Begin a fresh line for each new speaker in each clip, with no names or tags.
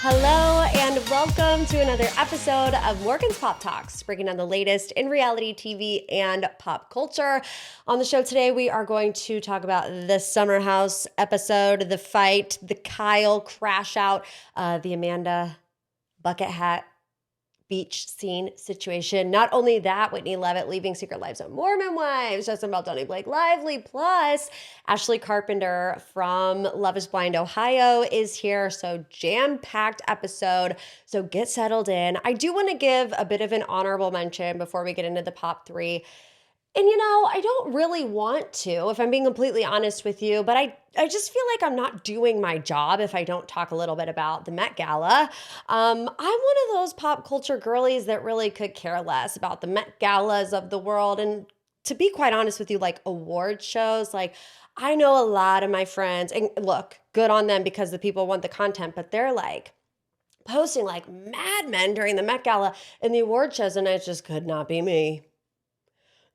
Hello and welcome to another episode of Morgan's Pop Talks, breaking down the latest in reality TV and pop culture. On the show today, we are going to talk about the Summer House episode, the fight, the Kyle crash out, the Amanda bucket hat beach scene situation. Not only that, Whitney Leavitt leaving Secret Lives of Mormon Wives, Justin Baldoni, Blake Lively, plus Ashley Carpenter from Love is Blind Ohio is here. So jam-packed episode. So get settled in. I do want to give a bit of an honorable mention before we get into the pop three. And I don't really want to, if I'm being completely honest with you, but I just feel like I'm not doing my job if I don't talk a little bit about the Met Gala. I'm one of those pop culture girlies that really could care less about the Met Galas of the world. And to be quite honest with you, like award shows, like I know a lot of my friends, and look, good on them because the people want the content, but they're like posting like madmen during the Met Gala and the award shows, and it just could not be me.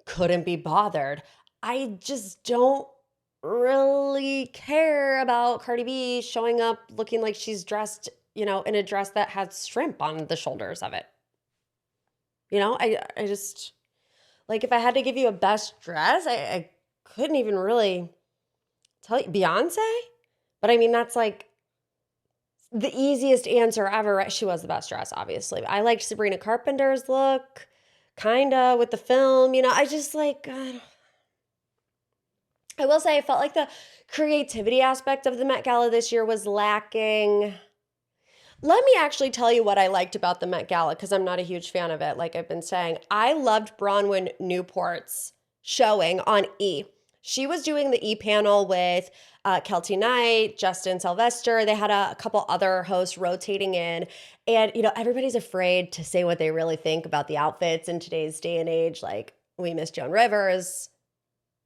Couldn't be bothered. I just don't really care about Cardi B showing up looking like she's dressed, in a dress that has shrimp on the shoulders of it. I just, like, if I had to give you a best dress, I couldn't even really tell you. Beyonce? But I mean, that's like the easiest answer ever, right? She was the best dress, obviously. I liked Sabrina Carpenter's look. Kinda with the film, I just like, I will say I felt like the creativity aspect of the Met Gala this year was lacking. Let me actually tell you what I liked about the Met Gala because I'm not a huge fan of it, like I've been saying. I loved Bronwyn Newport's showing on E! She was doing the E! Panel with Kelty Knight, Justin Sylvester. They had a couple other hosts rotating in. And, everybody's afraid to say what they really think about the outfits in today's day and age. Like, we miss Joan Rivers.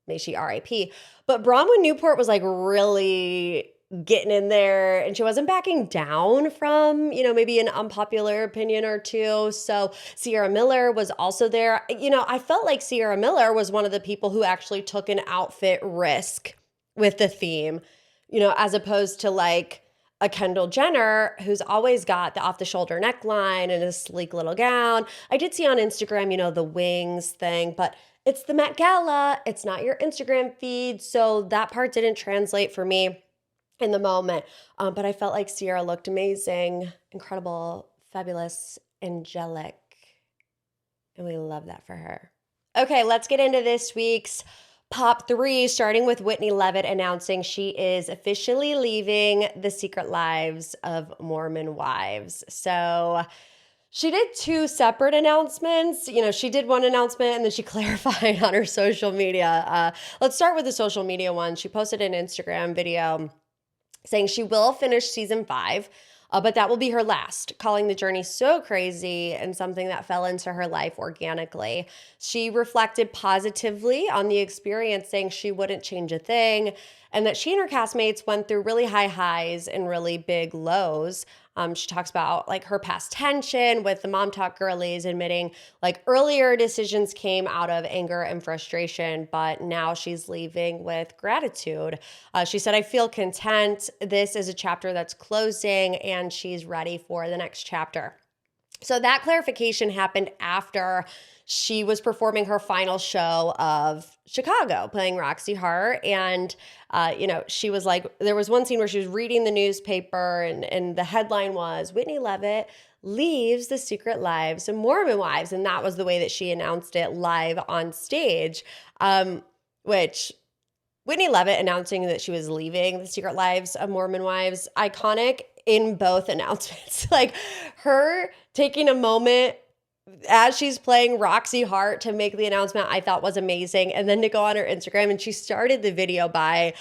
May she R.I.P. But Bronwyn Newport was like really getting in there, and she wasn't backing down from, maybe an unpopular opinion or two. So Ciara Miller was also there. I felt like Ciara Miller was one of the people who actually took an outfit risk with the theme, as opposed to like a Kendall Jenner who's always got the off-the-shoulder neckline and a sleek little gown. I did see on Instagram, the wings thing, but it's the Met Gala. It's not your Instagram feed. So that part didn't translate for me in the moment. But I felt like Ciara looked amazing, incredible, fabulous, angelic. And we love that for her. Okay, let's get into this week's Pop 3, starting with Whitney Leavitt announcing she is officially leaving the Secret Lives of Mormon Wives. So she did two separate announcements. She did one announcement and then she clarified on her social media. Let's start with the social media one. She posted an Instagram video saying she will finish season 5, but that will be her last, calling the journey so crazy and something that fell into her life organically. She reflected positively on the experience, saying she wouldn't change a thing, and that she and her castmates went through really high highs and really big lows. She talks about like her past tension with the Mom Talk girlies, admitting like earlier decisions came out of anger and frustration, but now she's leaving with gratitude. She said, I feel content. This is a chapter that's closing and she's ready for the next chapter. So that clarification happened after she was performing her final show of Chicago, playing Roxy Hart. And, she was like, there was one scene where she was reading the newspaper and the headline was, Whitney Leavitt leaves the Secret Lives of Mormon Wives. And that was the way that she announced it live on stage, which Whitney Leavitt announcing that she was leaving the Secret Lives of Mormon Wives, iconic in both announcements. Like her taking a moment as she's playing Roxy Hart to make the announcement, I thought was amazing. And then to go on her Instagram, and she started the video by,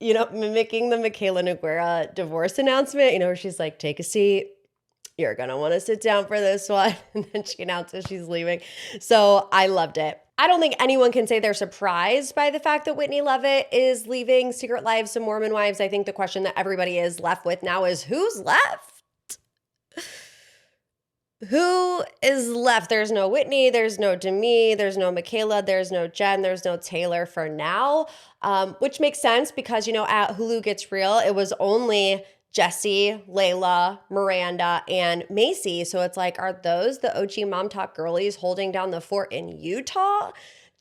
mimicking the Michaela Noguera divorce announcement, where she's like, take a seat. You're going to want to sit down for this one. And then she announces she's leaving. So I loved it. I don't think anyone can say they're surprised by the fact that Whitney Leavitt is leaving Secret Lives of Mormon Wives. I think the question that everybody is left with now is who's left? Who is left? There's no Whitney, there's no Demi, there's no Michaela, there's no Jen, there's no Taylor for now, which makes sense because, at Hulu Gets Real, it was only Jessie, Layla, Miranda, and Macy. So it's like, are those the OG Mom Talk girlies holding down the fort in Utah?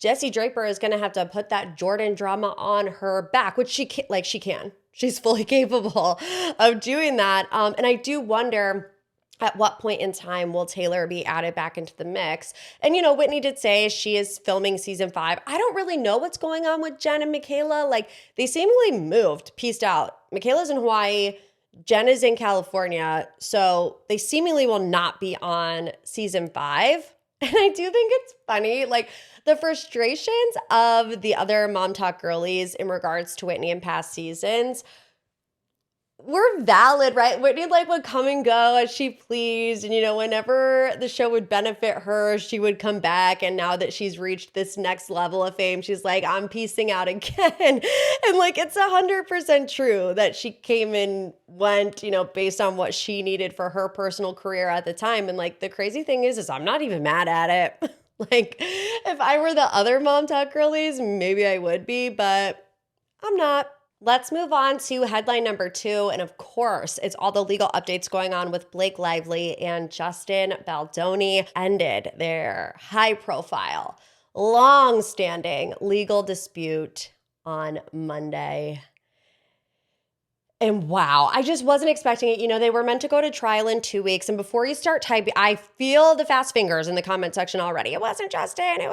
Jessie Draper is going to have to put that Jordan drama on her back, which she can. She's fully capable of doing that. And I do wonder, at what point in time will Taylor be added back into the mix? And, Whitney did say she is filming season 5. I don't really know what's going on with Jen and Michaela. Like, they seemingly moved, pieced out. Michaela's in Hawaii. Jen is in California. So they seemingly will not be on season 5. And I do think it's funny, like, the frustrations of the other Mom Talk girlies in regards to Whitney in past seasons were valid, right? Whitney would come and go as she pleased. And, whenever the show would benefit her, she would come back. And now that she's reached this next level of fame, she's like, I'm piecing out again. And it's 100% true that she came and went, based on what she needed for her personal career at the time. And the crazy thing is I'm not even mad at it. If I were the other Mom Talk girlies, maybe I would be, but I'm not. Let's move on to headline number 2. And of course, it's all the legal updates going on with Blake Lively and Justin Baldoni ended their high-profile, long-standing legal dispute on Monday. And wow, I just wasn't expecting it. They were meant to go to trial in 2 weeks. And before you start typing, I feel the fast fingers in the comment section already. It wasn't Justin. It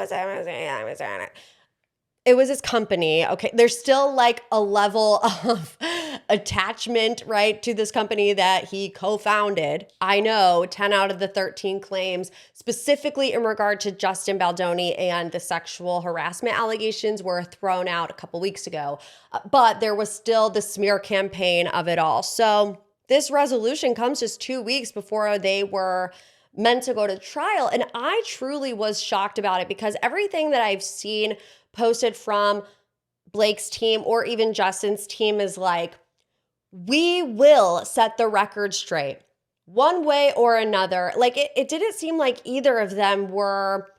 was his company. Okay, there's still a level of attachment, right, to this company that he co-founded. I know 10 out of the 13 claims, specifically in regard to Justin Baldoni and the sexual harassment allegations, were thrown out a couple weeks ago. But there was still the smear campaign of it all. So this resolution comes just 2 weeks before they were meant to go to trial. And I truly was shocked about it because everything that I've seen posted from Blake's team or even Justin's team is we will set the record straight one way or another. It didn't seem like either of them were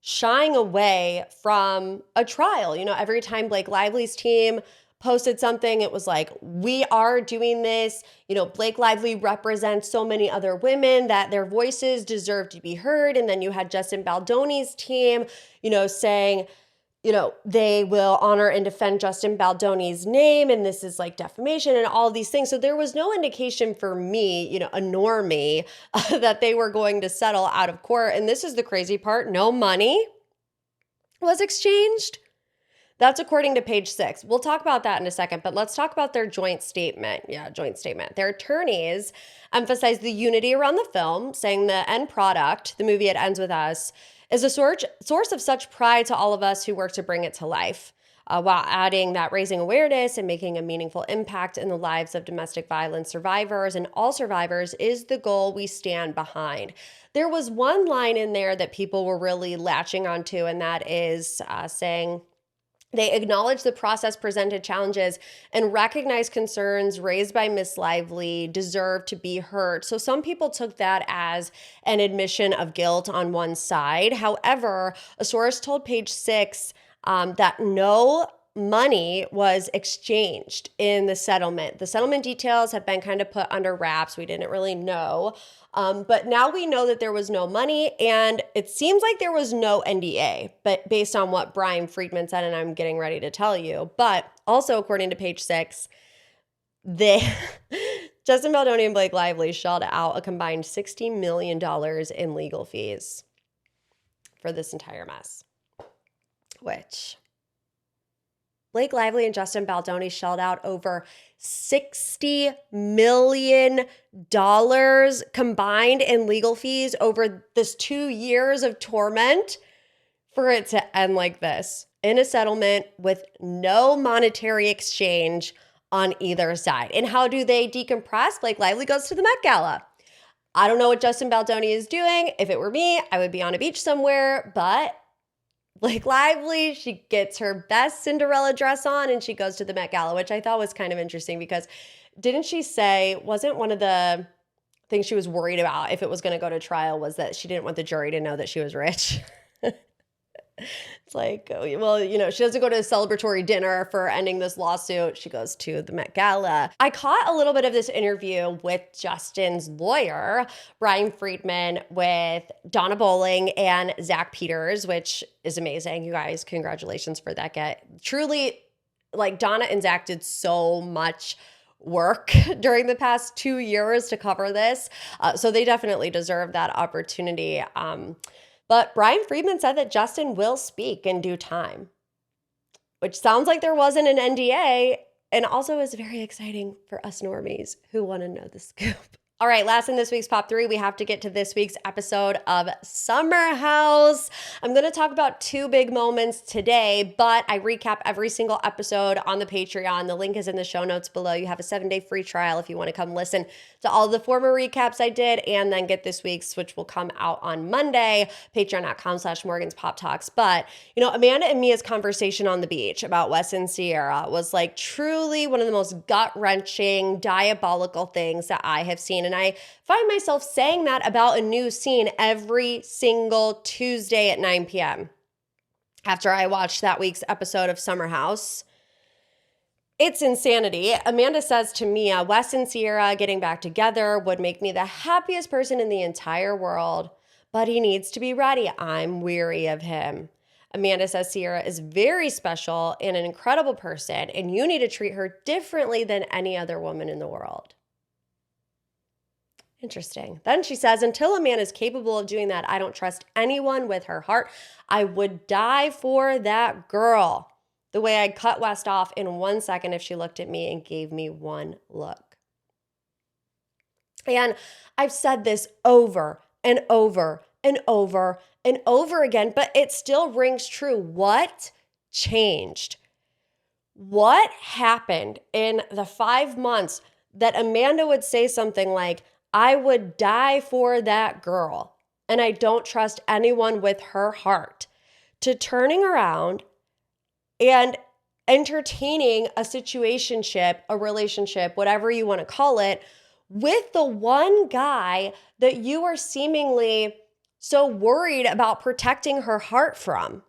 shying away from a trial. Every time Blake Lively's team posted something, it was we are doing this. Blake Lively represents so many other women that their voices deserve to be heard. And then you had Justin Baldoni's team, saying, they will honor and defend Justin Baldoni's name, and this is defamation and all of these things. So there was no indication for me, a normie, that they were going to settle out of court. And this is the crazy part. No money was exchanged. That's according to page 6. We'll talk about that in a second, but let's talk about their joint statement. Yeah, joint statement. Their attorneys emphasized the unity around the film, saying the end product, the movie It Ends With Us, is a source of such pride to all of us who work to bring it to life, while adding that raising awareness and making a meaningful impact in the lives of domestic violence survivors and all survivors is the goal we stand behind. There was one line in there that people were really latching onto, and that is saying, they acknowledge the process presented challenges and recognize concerns raised by Miss Lively deserve to be heard. So some people took that as an admission of guilt on one side. However, a source told page 6 that no money was exchanged in the settlement. The settlement details have been kind of put under wraps. We didn't really know. But now we know that there was no money, and it seems like there was no NDA, but based on what Brian Friedman said, and I'm getting ready to tell you. But also, according to page 6, Justin Baldoni and Blake Lively shelled out a combined $60 million in legal fees for this entire mess, which Blake Lively and Justin Baldoni shelled out over $60 million combined in legal fees over this 2 years of torment for it to end like this in a settlement with no monetary exchange on either side. And how do they decompress? Blake Lively goes to the Met Gala. I don't know what Justin Baldoni is doing. If it were me, I would be on a beach somewhere, but Blake Lively, she gets her best Cinderella dress on and she goes to the Met Gala, which I thought was kind of interesting because didn't she say, wasn't one of the things she was worried about if it was going to go to trial was that she didn't want the jury to know that she was rich? It's like, well, she doesn't go to a celebratory dinner for ending this lawsuit. She goes to the Met Gala. I caught a little bit of this interview with Justin's lawyer, Brian Friedman, with Donna Bowling and Zach Peters, which is amazing. You guys, congratulations for that get. Truly, like, Donna and Zach did so much work during the past 2 years to cover this. So they definitely deserve that opportunity. But Brian Friedman said that Justin will speak in due time, which sounds like there wasn't an NDA and also is very exciting for us normies who want to know the scoop. All right, last in this week's Pop 3, we have to get to this week's episode of Summer House. I'm going to talk about 2 big moments today, but I recap every single episode on the Patreon. The link is in the show notes below. You have a 7-day free trial if you want to come listen to all the former recaps I did and then get this week's, which will come out on Monday, patreon.com/Morgan's Pop Talks. But, Amanda and Mia's conversation on the beach about West and Ciara was like truly one of the most gut-wrenching, diabolical things that I have seen. And I find myself saying that about a new scene every single Tuesday at 9 p.m. after I watched that week's episode of Summer House. It's insanity. Amanda says to Mia, West and Ciara getting back together would make me the happiest person in the entire world, but he needs to be ready. I'm weary of him. Amanda says Ciara is very special and an incredible person, and you need to treat her differently than any other woman in the world. Interesting. Then she says, until a man is capable of doing that, I don't trust anyone with her heart. I would die for that girl. The way I'd cut West off in 1 second if she looked at me and gave me one look. And I've said this over and over and over and over again, but it still rings true. What changed? What happened in the 5 months that Amanda would say something like, I would die for that girl, and I don't trust anyone with her heart, to turning around and entertaining a situationship, a relationship, whatever you want to call it, with the one guy that you are seemingly so worried about protecting her heart from?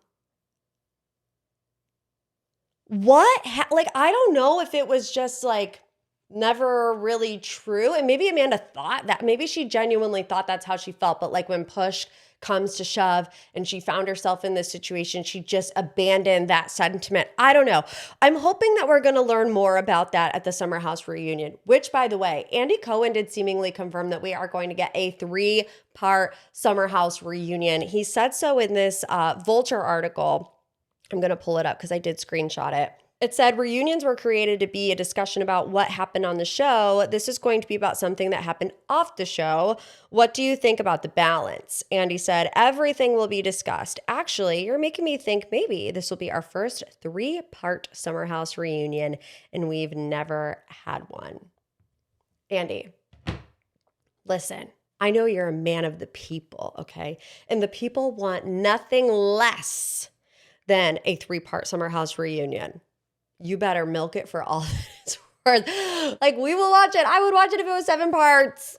I don't know if it was just like never really true. And maybe Amanda thought that. Maybe she genuinely thought that's how she felt. But like when push comes to shove and she found herself in this situation, she just abandoned that sentiment. I don't know. I'm hoping that we're going to learn more about that at the Summer House reunion, which, by the way, Andy Cohen did seemingly confirm that we are going to get a 3-part Summer House reunion. He said so in this Vulture article. I'm going to pull it up because I did screenshot it. It said reunions were created to be a discussion about what happened on the show. This is going to be about something that happened off the show. What do you think about the balance? Andy said, everything will be discussed. Actually, you're making me think maybe this will be our first 3-part Summer House reunion, and we've never had one. Andy, listen, I know you're a man of the people, okay? And the people want nothing less than a 3-part Summer House reunion. You better milk it for all that it's worth. Like, we will watch it. I would watch it if it was 7 parts.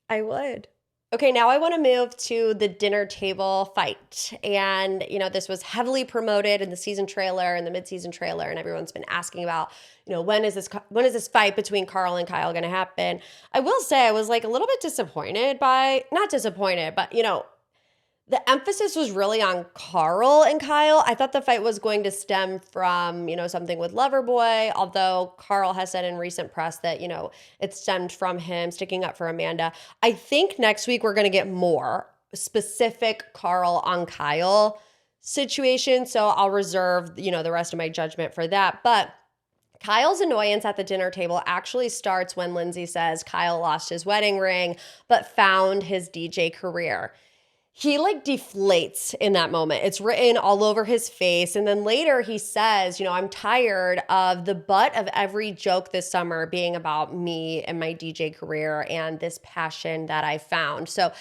I would. Okay, now I want to move to the dinner table fight. And, this was heavily promoted in the season trailer and the mid-season trailer, and everyone's been asking about, when is this fight between Carl and Kyle going to happen? I will say I was like a little bit disappointed not disappointed, but, the emphasis was really on Carl and Kyle. I thought the fight was going to stem from, something with Loverboy, although Carl has said in recent press that, it stemmed from him sticking up for Amanda. I think next week we're going to get more specific Carl on Kyle situation, so I'll reserve, the rest of my judgment for that. But Kyle's annoyance at the dinner table actually starts when Lindsay says Kyle lost his wedding ring but found his DJ career. He deflates in that moment. It's written all over his face. And then later he says, I'm tired of the butt of every joke this summer being about me and my DJ career and this passion that I found. So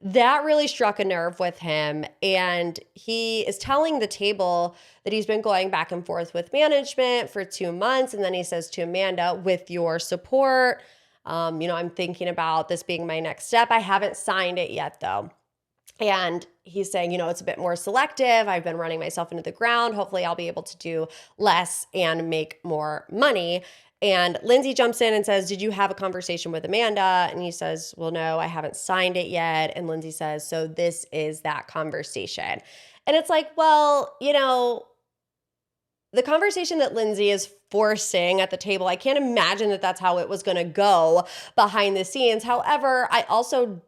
that really struck a nerve with him. And he is telling the table that he's been going back and forth with management for 2 months. And then he says to Amanda, with your support, I'm thinking about this being my next step. I haven't signed it yet, though. And he's saying, it's a bit more selective. I've been running myself into the ground. Hopefully I'll be able to do less and make more money. And Lindsay jumps in and says, did you have a conversation with Amanda? And he says, well, no, I haven't signed it yet. And Lindsay says, so this is that conversation. And it's like, well, the conversation that Lindsay is forcing at the table, I can't imagine that that's how it was going to go behind the scenes. However, I also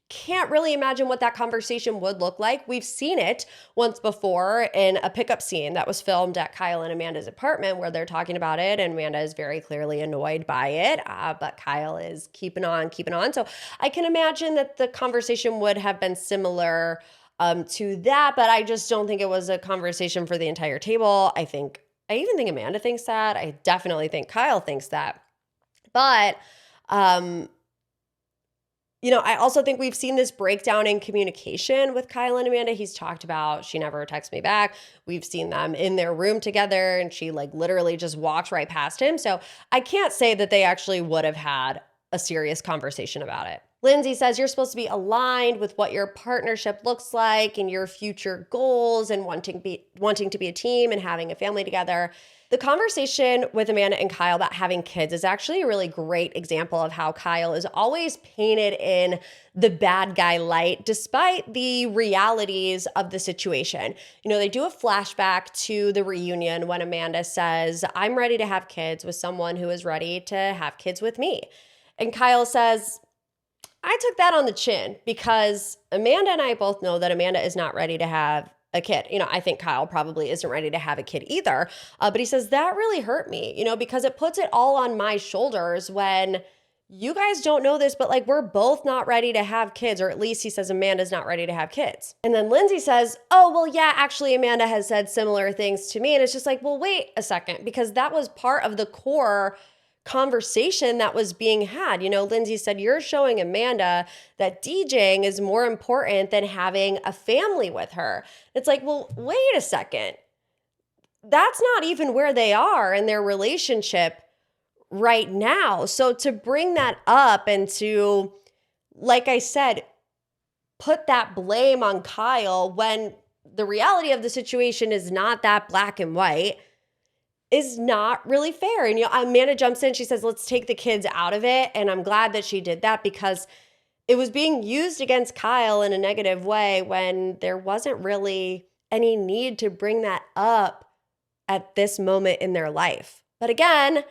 can't really imagine what that conversation would look like. We've seen it once before in a pickup scene that was filmed at Kyle and Amanda's apartment where they're talking about it, and Amanda is very clearly annoyed by it, but Kyle is keeping on. So I can imagine that the conversation would have been similar to that, but I just don't think it was a conversation for the entire table. I even think Amanda thinks that. I definitely think Kyle thinks that. But I also think we've seen this breakdown in communication with Kyle and Amanda. He's talked about, she never texts me back. We've seen them in their room together and she literally just walks right past him. So I can't say that they actually would have had a serious conversation about it. Lindsay says you're supposed to be aligned with what your partnership looks like and your future goals and wanting to be a team and having a family together. The conversation with Amanda and Kyle about having kids is actually a really great example of how Kyle is always painted in the bad guy light, despite the realities of the situation. They do a flashback to the reunion when Amanda says, I'm ready to have kids with someone who is ready to have kids with me. And Kyle says, I took that on the chin because Amanda and I both know that Amanda is not ready to have a kid. I think Kyle probably isn't ready to have a kid either. But he says, that really hurt me, because it puts it all on my shoulders when you guys don't know this, but we're both not ready to have kids, or at least he says Amanda's not ready to have kids. And then Lindsay says, oh, well, yeah, actually Amanda has said similar things to me. And it's just well, wait a second, because that was part of the core conversation that was being had. Lindsay said, you're showing Amanda that DJing is more important than having a family with her. It's well, wait a second. That's not even where they are in their relationship right now. So to bring that up and to, like I said, put that blame on Kyle when the reality of the situation is not that black and white is not really fair. And Amanda jumps in, she says, let's take the kids out of it. And I'm glad that she did that because it was being used against Kyle in a negative way when there wasn't really any need to bring that up at this moment in their life. But again,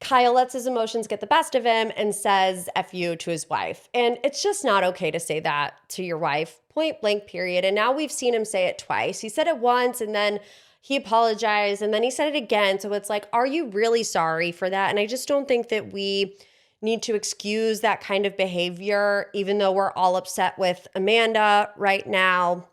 Kyle lets his emotions get the best of him and says F you to his wife. And it's just not okay to say that to your wife, point blank, period. And now we've seen him say it twice. He said it once and then he apologized and then he said it again. So it's are you really sorry for that? And I just don't think that we need to excuse that kind of behavior, even though we're all upset with Amanda right now.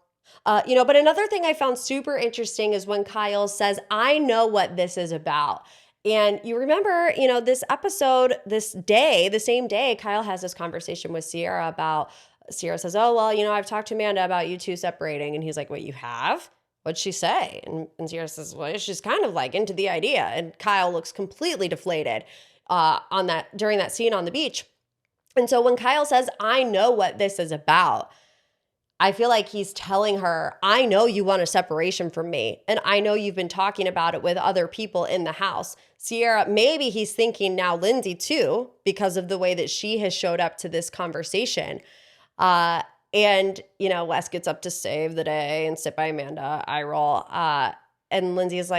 But another thing I found super interesting is when Kyle says, I know what this is about. And you remember, this episode, the same day, Kyle has this conversation with Ciara about, Ciara says, oh, well, I've talked to Amanda about you two separating. And he's like, wait, you have? What'd she say? And Ciara says, well, she's kind of into the idea. And Kyle looks completely deflated during that scene on the beach. And so when Kyle says, I know what this is about, I feel like he's telling her, I know you want a separation from me. And I know you've been talking about it with other people in the house. Ciara, maybe he's thinking now Lindsay too, because of the way that she has showed up to this conversation. And Wes gets up to save the day and sit by Amanda, eye roll. And Lindsay is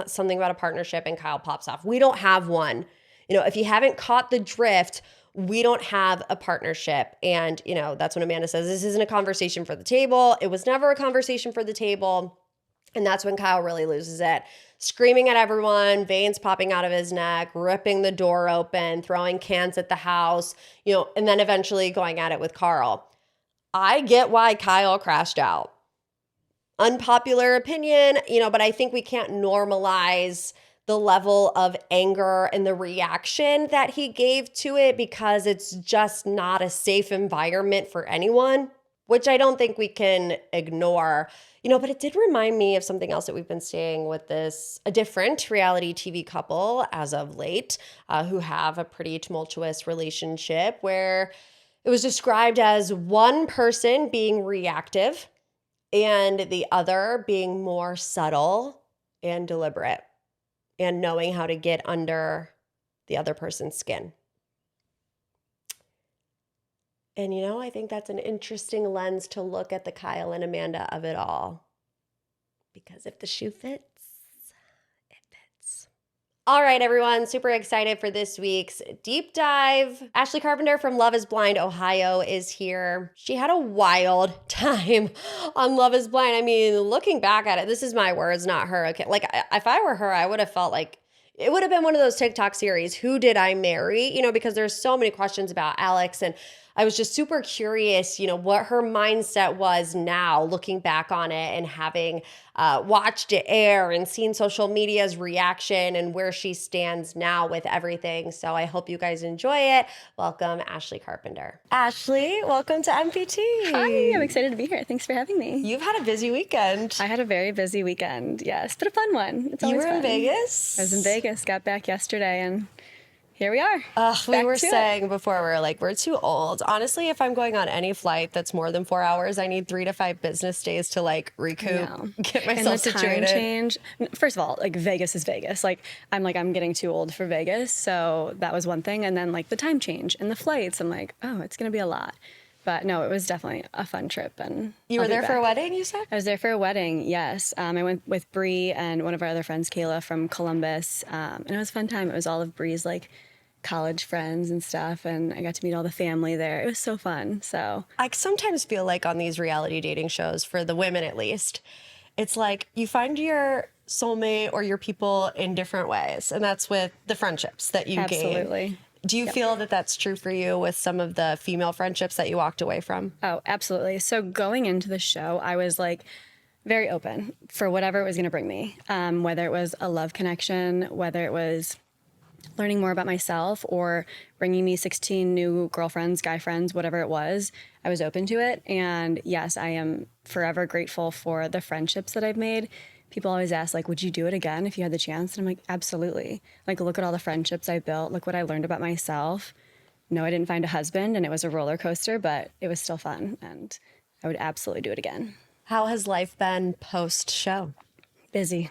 something about a partnership and Kyle pops off. We don't have one. If you haven't caught the drift, we don't have a partnership. And, that's when Amanda says, this isn't a conversation for the table. It was never a conversation for the table. And that's when Kyle really loses it. Screaming at everyone, veins popping out of his neck, ripping the door open, throwing cans at the house, and then eventually going at it with Carl. I get why Kyle crashed out. Unpopular opinion, but I think we can't normalize the level of anger and the reaction that he gave to it because it's just not a safe environment for anyone, which I don't think we can ignore. But it did remind me of something else that we've been seeing with a different reality TV couple as of late who have a pretty tumultuous relationship where It was described as one person being reactive and the other being more subtle and deliberate and knowing how to get under the other person's skin. And I think that's an interesting lens to look at the Kyle and Amanda of it all. Because if the shoe fits, it fits. All right, everyone, super excited for this week's deep dive. Ashley Carpenter from Love is Blind, Ohio is here. She had a wild time on Love is Blind. I mean, looking back at it, this is my words, not her. Okay, like if I were her, I would have felt like it would have been one of those TikTok series, Who Did I Marry? Because there's so many questions about Alex, and I was just super curious, what her mindset was now looking back on it and having watched it air and seen social media's reaction and where she stands now with everything. So I hope you guys enjoy it. Welcome, Ashley Carpenter. Ashley, welcome to MPT.
Hi, I'm excited to be here. Thanks for having me.
You've had a busy weekend.
I had a very busy weekend, yes, but a fun one. It's always
fun. You were
in
Vegas?
I was in Vegas, got back yesterday, and here we are.
We were saying before, we were like, we're too old. Honestly, if I'm going on any flight that's more than 4 hours, I need 3 to 5 business days to recoup, get myself situated.
And the time change. First of all, Vegas is Vegas. I'm getting too old for Vegas, so that was one thing. And then the time change and the flights, I'm like, oh, it's gonna be a lot. But no, it was definitely a fun trip. And
you were there for a wedding, you said?
I was there for a wedding, yes. I went with Bree and one of our other friends, Kayla from Columbus, and it was a fun time. It was all of Bree's college friends and stuff, and I got to meet all the family there. It was so fun. So
I sometimes feel like on these reality dating shows, for the women at least, it's like you find your soulmate or your people in different ways, and that's with the friendships that you gain.
Absolutely.
Do you feel that that's true for you with some of the female friendships that you walked away from?
Oh, absolutely. So going into the show, I was very open for whatever it was going to bring me, whether it was a love connection, whether it was learning more about myself or bringing me 16 new girlfriends, guy friends, whatever it was. I was open to it. And yes, I am forever grateful for the friendships that I've made. People always ask, would you do it again if you had the chance? And I'm like, absolutely. Look at all the friendships I built. Look what I learned about myself. No, I didn't find a husband, and it was a roller coaster, but it was still fun. And I would absolutely do it again.
How has life been post-show?
Busy.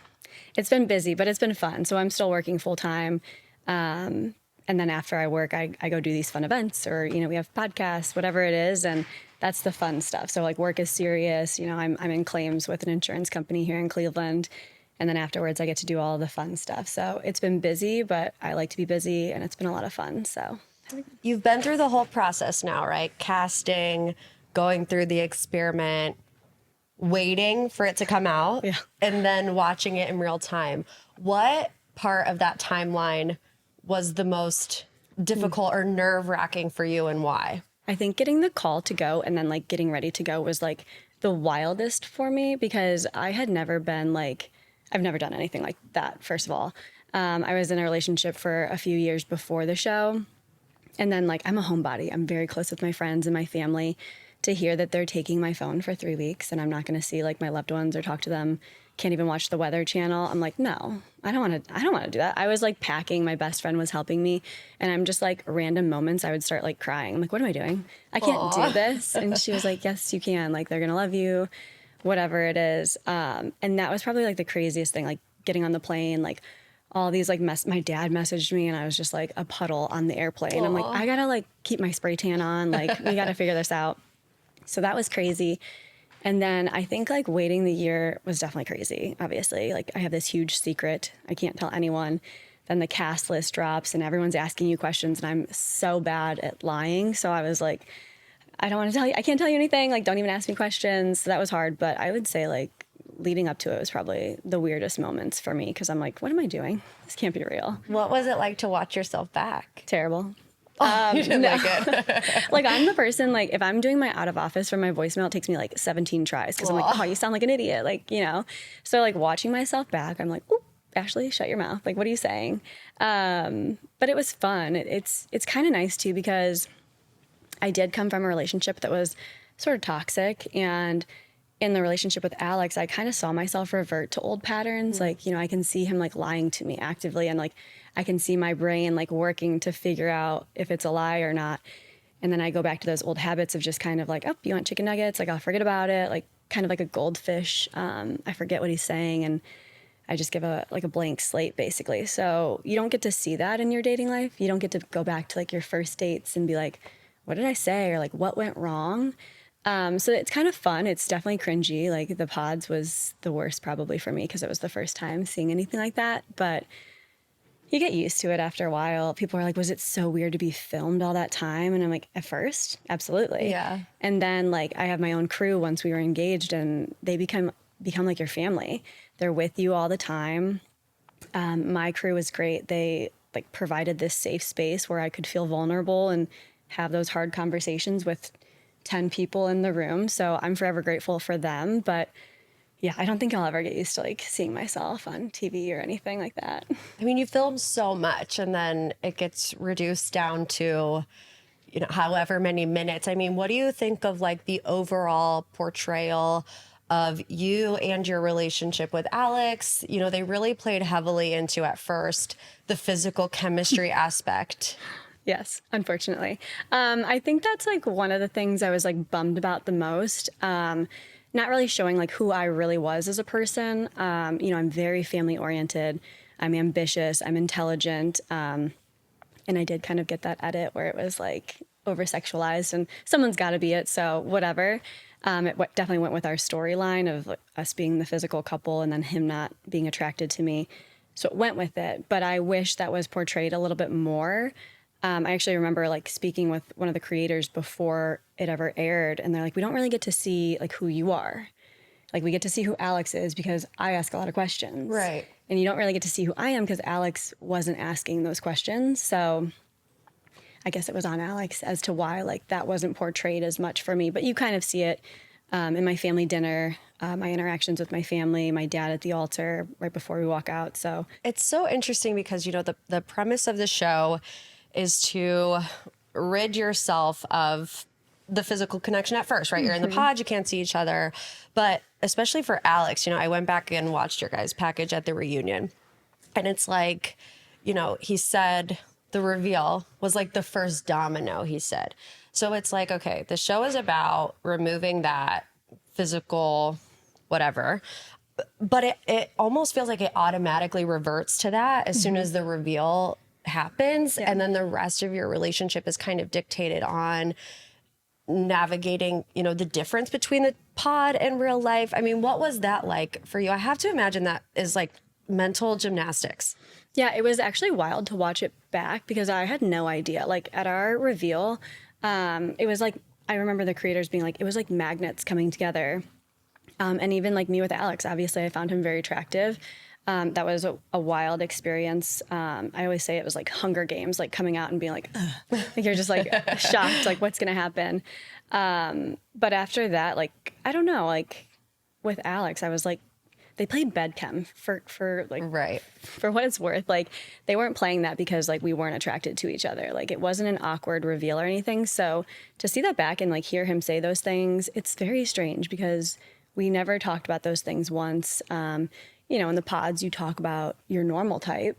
It's been busy, but it's been fun. So I'm still working full time. And then after I work, I go do these fun events, or, we have podcasts, whatever it is. And that's the fun stuff. So work is serious. I'm in claims with an insurance company here in Cleveland. And then afterwards I get to do all the fun stuff. So it's been busy, but I like to be busy, and it's been a lot of fun. So
you've been through the whole process now, right? Casting, going through the experiment, waiting for it to come out, and then watching it in real time. What part of that timeline was the most difficult or nerve-wracking for you, and why?
I think getting the call to go and then getting ready to go was the wildest for me, because I had never been I've never done anything like that, first of all. I was in a relationship for a few years before the show, and then I'm a homebody. I'm very close with my friends and my family. To hear that they're taking my phone for 3 weeks and I'm not going to see my loved ones or talk to them, can't even watch the Weather Channel. I'm like, no, I don't want to do that. I was packing. My best friend was helping me, and I'm just random moments I would start crying. I'm like, what am I doing? I can't do this. And she was like, yes, you can. They're going to love you, whatever it is. And that was probably the craziest thing, getting on the plane, all these my dad messaged me, and I was just a puddle on the airplane. I'm like, I gotta keep my spray tan on. We gotta figure this out. So that was crazy. And then I think waiting the year was definitely crazy, obviously. I have this huge secret. I can't tell anyone. Then the cast list drops and everyone's asking you questions, and I'm so bad at lying. So I was I don't want to tell you. I can't tell you anything. Don't even ask me questions. So that was hard. But I would say leading up to it was probably the weirdest moments for me, because I'm what am I doing? This can't be real.
What was it like to watch yourself back?
Terrible.
You didn't like it.
I'm the person, if I'm doing my out of office for my voicemail, it takes me 17 tries, because I'm oh, you sound like an idiot, So watching myself back, I'm ooh, Ashley, shut your mouth. What are you saying? But it was fun. It's kind of nice too, because I did come from a relationship that was sort of toxic, and in the relationship with Alex, I kind of saw myself revert to old patterns. I can see him lying to me actively, and I can see my brain working to figure out if it's a lie or not. And then I go back to those old habits of just kind of like, oh, you want chicken nuggets? Like, I'll forget about it. Like, kind of like a goldfish. I forget what he's saying, and I just give a blank slate, basically. So you don't get to see that in your dating life. You don't get to go back to like your first dates and be like, what did I say? Or like, what went wrong? So it's kind of fun. It's definitely cringy. Like the pods was the worst probably for me because it was the first time seeing anything like that. But you get used to it after a while. People are like, was it so weird to be filmed all that time? And I'm like, at first, absolutely.
Yeah.
And then like I have my own crew once we were engaged, and they become like your family. They're with you all the time. My crew was great. They like provided this safe space where I could feel vulnerable and have those hard conversations with 10 people in the room. So I'm forever grateful for them. But yeah, I don't think I'll ever get used to like seeing myself on TV or anything like that.
I mean, you film so much and then it gets reduced down to, you know, however many minutes. I mean, what do you think of like the overall portrayal of you and your relationship with Alex? You know, they really played heavily into at first the physical chemistry aspect.
Yes, unfortunately. I think that's like one of the things I was like bummed about the most. Not really showing like who I really was as a person. You know, I'm very family oriented. I'm ambitious. I'm intelligent. And I did kind of get that edit where it was like over sexualized, and someone's got to be it. So whatever. Definitely went with our storyline of like, us being the physical couple and then him not being attracted to me. So it went with it. But I wish that was portrayed a little bit more. I actually remember like speaking with one of the creators before it ever aired, and they're like, we don't really get to see like who you are. Like we get to see who Alex is because I ask a lot of questions.
Right.
And you don't really get to see who I am because Alex wasn't asking those questions. So I guess it was on Alex as to why like that wasn't portrayed as much for me. But you kind of see it in my family dinner, my interactions with my family, my dad at the altar right before we walk out. So
It's so interesting because, you know, the premise of the show is to rid yourself of the physical connection at first, right? You're in the pod, you can't see each other. But especially for Alex, you know, I went back and watched your guys' package at the reunion. And it's like, you know, he said the reveal was like the first domino, he said. So it's like, okay, the show is about removing that physical whatever. But it almost feels like it automatically reverts to that as soon as the reveal happens.
Yeah.
And then the rest of your relationship is kind of dictated on navigating, you know, the difference between the pod and real life. I mean, what was that like for you? I have to imagine that is like mental gymnastics.
yeah, it was actually wild to watch it back because I had no idea. Like at our reveal, it was like, I remember the creators being like, it was like magnets coming together. And even like me with Alex, obviously I found him very attractive. That was a wild experience. I always say it was like Hunger Games, like coming out and being like, ugh. Like you're just like shocked, like what's going to happen. But after that, like, I don't know, like with Alex, I was like, they played bedchem for like,
Right.
for what it's worth. Like they weren't playing that because like we weren't attracted to each other. Like it wasn't an awkward reveal or anything. So to see that back and like hear him say those things, it's very strange because we never talked about those things once. You know, in the pods, you talk about your normal type.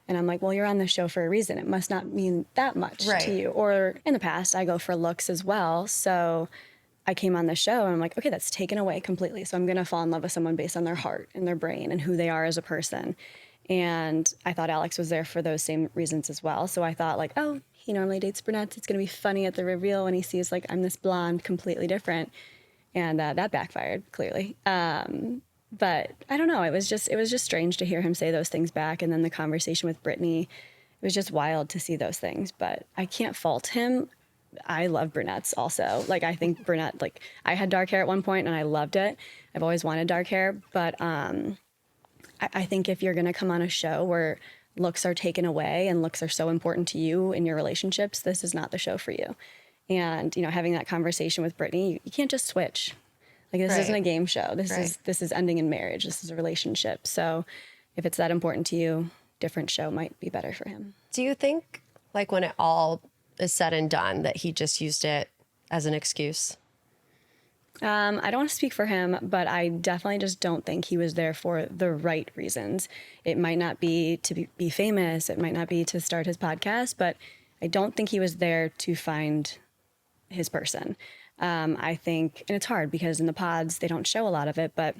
And I'm like, well, you're on the show for a reason. It must not mean that much
Right.
to you. Or in the past, I go for looks as well. So I came on the show and I'm like, okay, that's taken away completely. So I'm going to fall in love with someone based on their heart and their brain and who they are as a person. And I thought Alex was there for those same reasons as well. So I thought like, oh, he normally dates brunettes. It's going to be funny at the reveal when he sees like, I'm this blonde, completely different. And that backfired clearly. But I don't know. It was just strange to hear him say those things back. And then the conversation with Brittany, it was just wild to see those things. But I can't fault him. I love brunettes also. Like I think brunette, like I had dark hair at one point and I loved it. I've always wanted dark hair. But I think if you're going to come on a show where looks are taken away and looks are so important to you in your relationships, this is not the show for you. And, you know, having that conversation with Brittany, you can't just switch. Like this
Right.
isn't a game show. This
Right.
is ending in marriage. This is a relationship. So if it's that important to you, different show might be better for him.
Do you think, like, when it all is said and done, that he just used it as an excuse?
I don't want to speak for him, but I definitely just don't think he was there for the right reasons. It might not be to be famous. It might not be to start his podcast, but I don't think he was there to find his person. I think, and it's hard because in the pods, they don't show a lot of it, but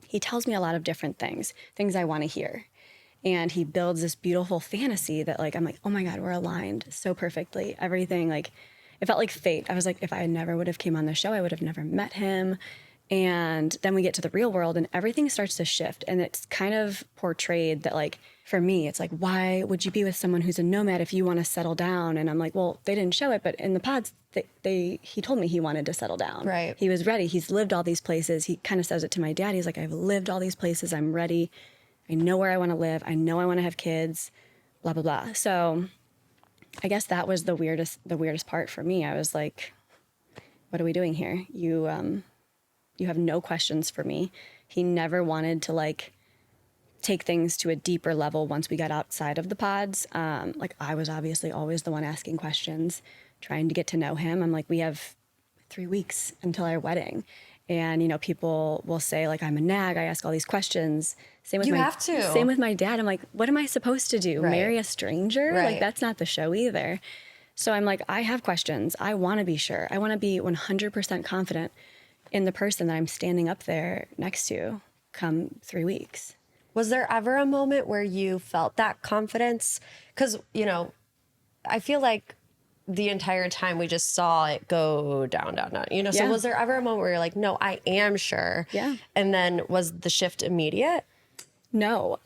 he tells me a lot of different things I want to hear. And he builds this beautiful fantasy that like, I'm like, oh my God, we're aligned so perfectly. Everything, like, it felt like fate. I was like, if I never would have came on the show, I would have never met him. And then we get to the real world and everything starts to shift. And it's kind of portrayed that like, for me, it's like, why would you be with someone who's a nomad if you want to settle down? And I'm like, well, they didn't show it, but in the pods, he told me he wanted to settle down.
Right.
He was ready. He's lived all these places. He kind of says it to my dad. He's like, I've lived all these places. I'm ready. I know where I want to live. I know I want to have kids, blah, blah, blah. So I guess that was the weirdest part for me. I was like, what are we doing here? You have no questions for me. He never wanted to like take things to a deeper level once we got outside of the pods. Like I was obviously always the one asking questions, trying to get to know him. I'm like, we have 3 weeks until our wedding. And, you know, people will say like, I'm a nag. I ask all these questions. Same with my dad. I'm like, what am I supposed to do?
Right.
Marry a stranger?
Right.
Like that's not the show either. So I'm like, I have questions. I want to be sure. I want to be 100% confident in the person that I'm standing up there next to come 3 weeks.
Was there ever a moment where you felt that confidence? Because, you know, I feel like the entire time we just saw it go down, down, down. You know, so
Yeah.
was there ever a moment where you're like, no, I am sure?
Yeah.
And then was the shift immediate?
No.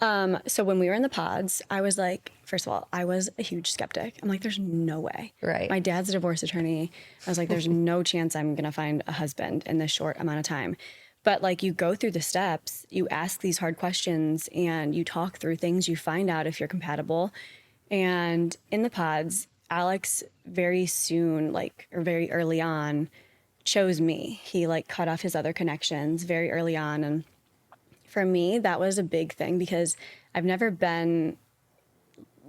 So when we were in the pods, I was like, first of all, I was a huge skeptic. I'm like, there's no way.
Right.
My dad's a divorce attorney. I was like, there's no chance I'm going to find a husband in this short amount of time. But like you go through the steps, you ask these hard questions and you talk through things, you find out if you're compatible. And in the pods, Alex very soon, like, or very early on, chose me. He like cut off his other connections very early on. And for me, that was a big thing because I've never been,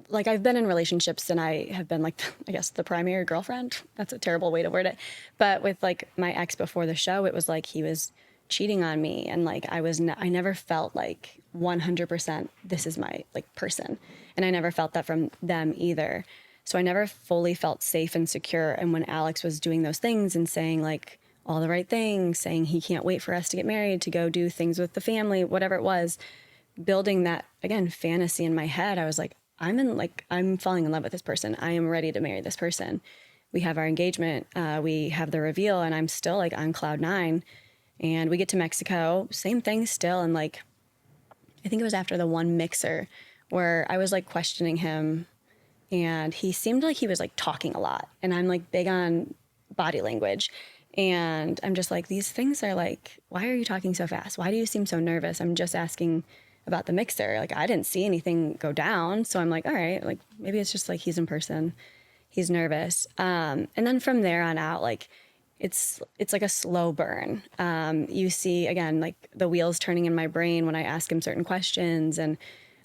like, I've been in relationships and I have been like, I guess the primary girlfriend. That's a terrible way to word it. But with like my ex before the show, it was like he was cheating on me. And like, I never felt like 100% this is my like person. And I never felt that from them either. So I never fully felt safe and secure. And when Alex was doing those things and saying like all the right things, saying he can't wait for us to get married, to go do things with the family, whatever it was, building that, again, fantasy in my head, I was like, I'm falling in love with this person. I am ready to marry this person. We have our engagement, we have the reveal, and I'm still like on cloud 9. And we get to Mexico, same thing still. And like, I think it was after the one mixer where I was like questioning him and he seemed like he was like talking a lot. And I'm like big on body language. And I'm just like, these things are like, why are you talking so fast? Why do you seem so nervous? I'm just asking about the mixer. Like I didn't see anything go down. So I'm like, all right, like maybe it's just like he's in person. He's nervous. And then from there on out, like it's like a slow burn. You see, again, like the wheels turning in my brain when I ask him certain questions and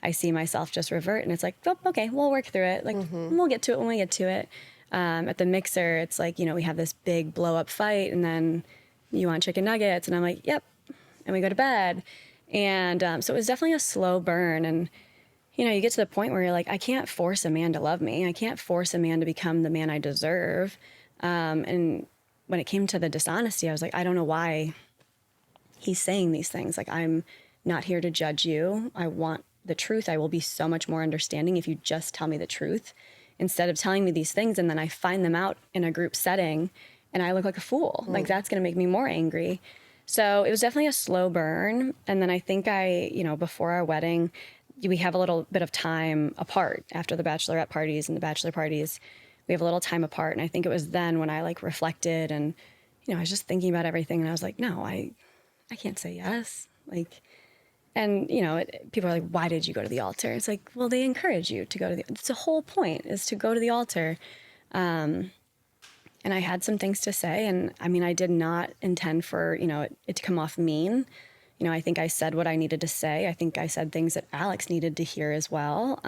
I see myself just revert and it's like, oh, okay, we'll work through it. Like we'll get to it when we get to it. At the mixer, it's like, you know, we have this big blow up fight and then you want chicken nuggets and I'm like, yep. And we go to bed. And so it was definitely a slow burn. And, you know, you get to the point where you're like, I can't force a man to love me. I can't force a man to become the man I deserve. And when it came to the dishonesty, I was like, I don't know why he's saying these things. Like, I'm not here to judge you. I want the truth. I will be so much more understanding if you just tell me the truth instead of telling me these things. And then I find them out in a group setting and I look like a fool. Like, that's going to make me more angry. So it was definitely a slow burn. And then I think before our wedding, we have a little bit of time apart after the bachelorette parties and the bachelor parties. We have a little time apart. And I think it was then when I like reflected and, you know, I was just thinking about everything and I was like, no, I can't say yes. Like, and, you know, people are like, why did you go to the altar? It's like, well, they encourage you to go to it's the whole point is to go to the altar. And I had some things to say. And I mean, I did not intend for, you know, it to come off mean. You know, I think I said what I needed to say. I think I said things that Alex needed to hear as well.